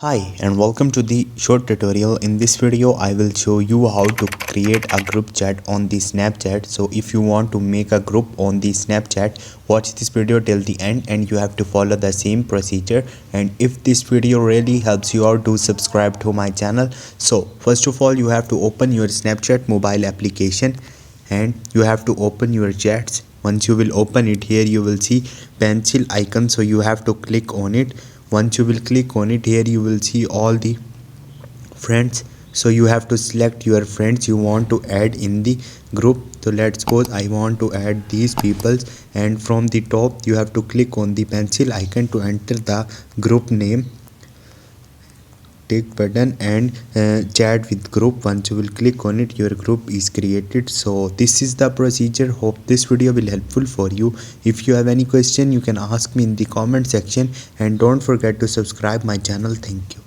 Hi and welcome to the short tutorial. In this video I will show you how to create a group chat on the Snapchat. So if you want to make a group on the Snapchat, watch this video till the end and you have to follow the same procedure. And if this video really helps you out, do subscribe to my channel. So first of all, you have to open your Snapchat mobile application and you have to open your chats. Once you will open it, here you will see pencil icon, so you have to click on it. Once you will click on it, here you will see all the friends, so you have to select your friends you want to add in the group. So let's suppose I want to add these people, and from the top you have to click on the pencil icon to enter the group name, tick button, and chat with group. Once you will click on it, your group is created. So this is the procedure. Hope this video will helpful for you. If you have any question, you can ask me in the comment section, and don't forget to subscribe my channel. Thank you.